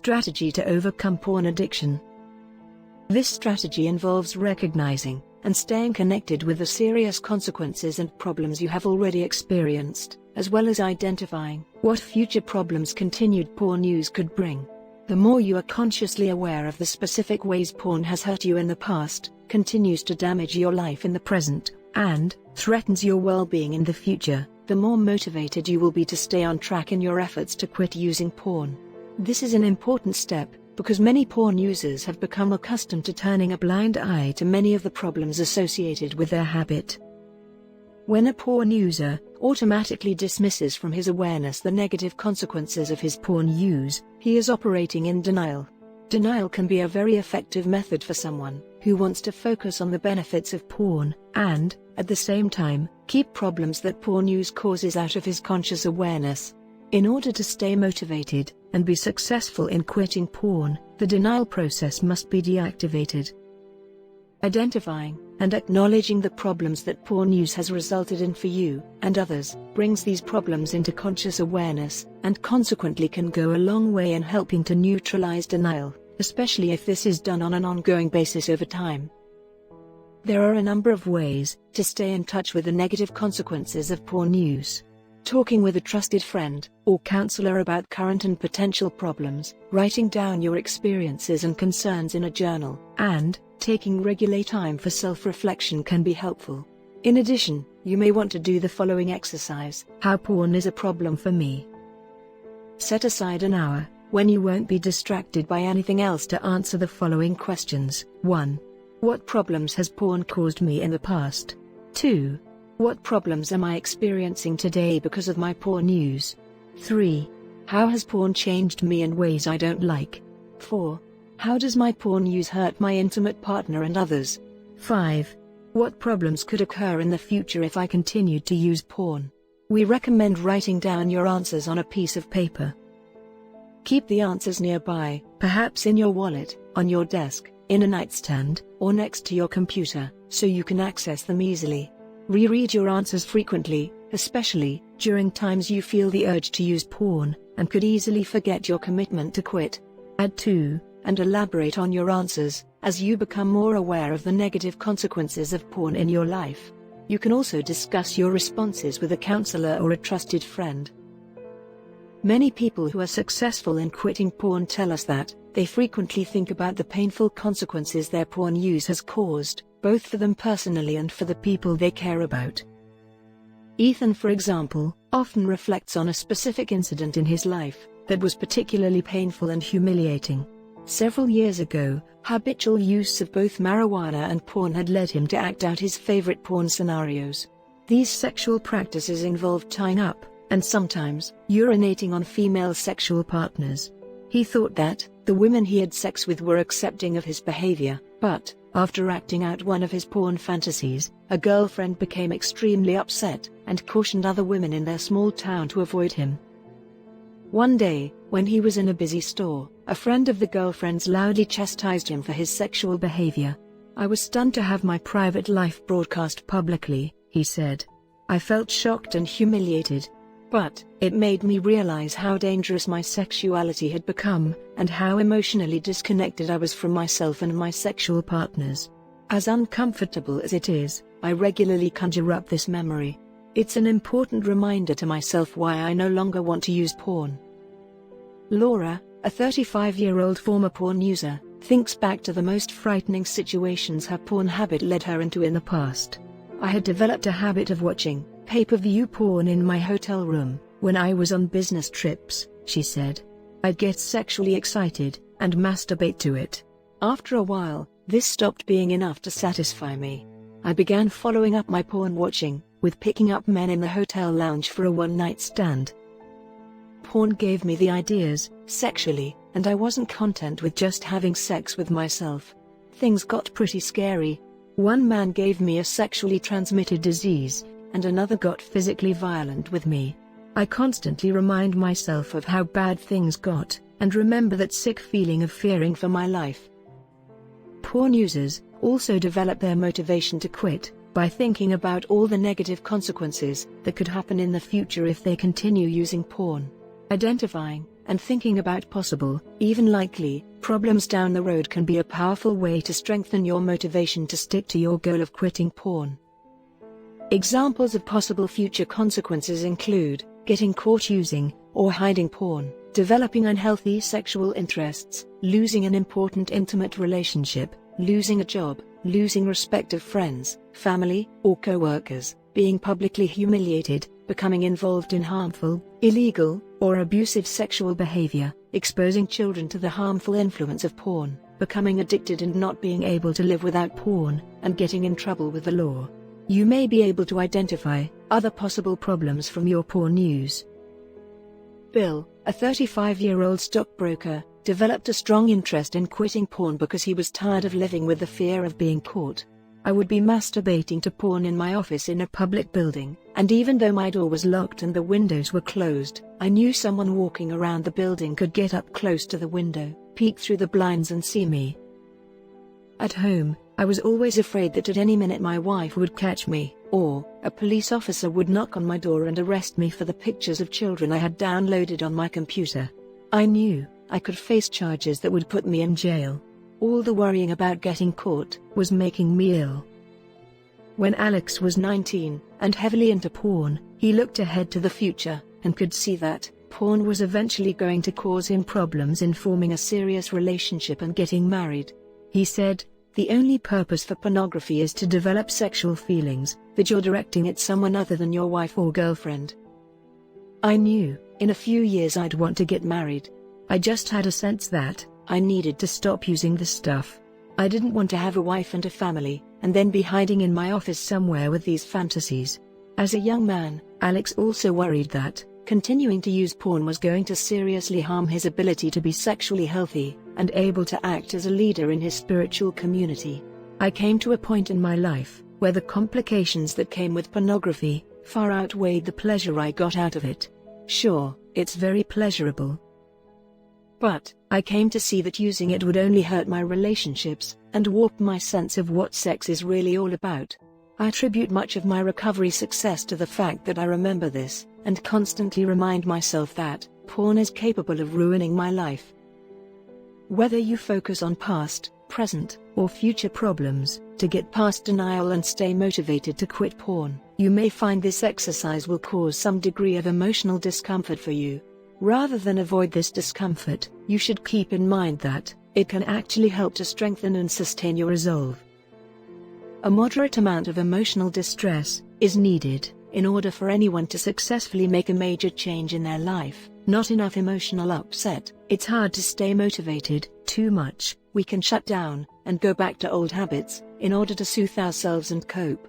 Strategy to overcome porn addiction. This strategy involves recognizing and staying connected with the serious consequences and problems you have already experienced, as well as identifying what future problems continued porn use could bring. The more you are consciously aware of the specific ways porn has hurt you in the past, continues to damage your life in the present, and threatens your well-being in the future, the more motivated you will be to stay on track in your efforts to quit using porn. This is an important step, because many porn users have become accustomed to turning a blind eye to many of the problems associated with their habit. When a porn user automatically dismisses from his awareness the negative consequences of his porn use, he is operating in denial. Denial can be a very effective method for someone who wants to focus on the benefits of porn and, at the same time, keep problems that porn use causes out of his conscious awareness. In order to stay motivated and be successful in quitting porn, the denial process must be deactivated. Identifying and acknowledging the problems that porn use has resulted in for you and others brings these problems into conscious awareness, and consequently can go a long way in helping to neutralize denial, especially if this is done on an ongoing basis over time. There are a number of ways to stay in touch with the negative consequences of porn use. Talking with a trusted friend or counselor about current and potential problems, writing down your experiences and concerns in a journal, and taking regular time for self-reflection can be helpful. In addition, you may want to do the following exercise: how porn is a problem for me. Set aside an hour when you won't be distracted by anything else to answer the following questions. 1. What problems has porn caused me in the past? 2. What problems am I experiencing today because of my porn use? 3. How has porn changed me in ways I don't like? 4. How does my porn use hurt my intimate partner and others? 5. What problems could occur in the future if I continued to use porn? We recommend writing down your answers on a piece of paper. Keep the answers nearby, perhaps in your wallet, on your desk, in a nightstand, or next to your computer, so you can access them easily. Reread your answers frequently, especially during times you feel the urge to use porn, and could easily forget your commitment to quit. Add to and elaborate on your answers as you become more aware of the negative consequences of porn in your life. You can also discuss your responses with a counselor or a trusted friend. Many people who are successful in quitting porn tell us that they frequently think about the painful consequences their porn use has caused, both for them personally and for the people they care about. Ethan, for example, often reflects on a specific incident in his life that was particularly painful and humiliating. Several years ago, habitual use of both marijuana and porn had led him to act out his favorite porn scenarios. These sexual practices involved tying up, and sometimes urinating on female sexual partners. He thought that the women he had sex with were accepting of his behavior, but after acting out one of his porn fantasies, a girlfriend became extremely upset and cautioned other women in their small town to avoid him. One day, when he was in a busy store, a friend of the girlfriend's loudly chastised him for his sexual behavior. "I was stunned to have my private life broadcast publicly," he said. "I felt shocked and humiliated. But it made me realize how dangerous my sexuality had become, and how emotionally disconnected I was from myself and my sexual partners. As uncomfortable as it is, I regularly conjure up this memory. It's an important reminder to myself why I no longer want to use porn." Laura, a 35-year-old former porn user, thinks back to the most frightening situations her porn habit led her into in the past. "I had developed a habit of watching pay-per-view porn in my hotel room when I was on business trips," she said. "I'd get sexually excited and masturbate to it. After a while, this stopped being enough to satisfy me. I began following up my porn watching with picking up men in the hotel lounge for a one-night stand. Porn gave me the ideas, sexually, and I wasn't content with just having sex with myself. Things got pretty scary. One man gave me a sexually transmitted disease, and another got physically violent with me. I constantly remind myself of how bad things got, and remember that sick feeling of fearing for my life." Porn users also develop their motivation to quit by thinking about all the negative consequences that could happen in the future if they continue using porn. Identifying and thinking about possible, even likely, problems down the road can be a powerful way to strengthen your motivation to stick to your goal of quitting porn. Examples of possible future consequences include getting caught using or hiding porn, developing unhealthy sexual interests, losing an important intimate relationship, losing a job, losing respect of friends, family, or co-workers, being publicly humiliated, becoming involved in harmful, illegal, or abusive sexual behavior, exposing children to the harmful influence of porn, becoming addicted and not being able to live without porn, and getting in trouble with the law. You may be able to identify other possible problems from your porn use. Bill, a 35-year-old stockbroker, developed a strong interest in quitting porn because he was tired of living with the fear of being caught. I would be masturbating to porn in my office in a public building, and even though my door was locked and the windows were closed, I knew someone walking around the building could get up close to the window, peek through the blinds and see me. At home, I was always afraid that at any minute my wife would catch me, or a police officer would knock on my door and arrest me for the pictures of children I had downloaded on my computer. I knew I could face charges that would put me in jail. All the worrying about getting caught was making me ill. When Alex was 19 and heavily into porn, he looked ahead to the future and could see that porn was eventually going to cause him problems in forming a serious relationship and getting married. He said, "The only purpose for pornography is to develop sexual feelings that you're directing at someone other than your wife or girlfriend." I knew, in a few years I'd want to get married. I just had a sense that I needed to stop using the stuff. I didn't want to have a wife and a family, and then be hiding in my office somewhere with these fantasies. As a young man, Alex also worried that continuing to use porn was going to seriously harm his ability to be sexually healthy and able to act as a leader in his spiritual community. I came to a point in my life where the complications that came with pornography far outweighed the pleasure I got out of it. Sure, it's very pleasurable, but I came to see that using it would only hurt my relationships and warp my sense of what sex is really all about. I attribute much of my recovery success to the fact that I remember this and constantly remind myself that porn is capable of ruining my life. Whether you focus on past, present, or future problems to get past denial and stay motivated to quit porn, you may find this exercise will cause some degree of emotional discomfort for you. Rather than avoid this discomfort, you should keep in mind that it can actually help to strengthen and sustain your resolve. A moderate amount of emotional distress is needed in order for anyone to successfully make a major change in their life. Not enough emotional upset, it's hard to stay motivated. Too much, we can shut down and go back to old habits in order to soothe ourselves and cope.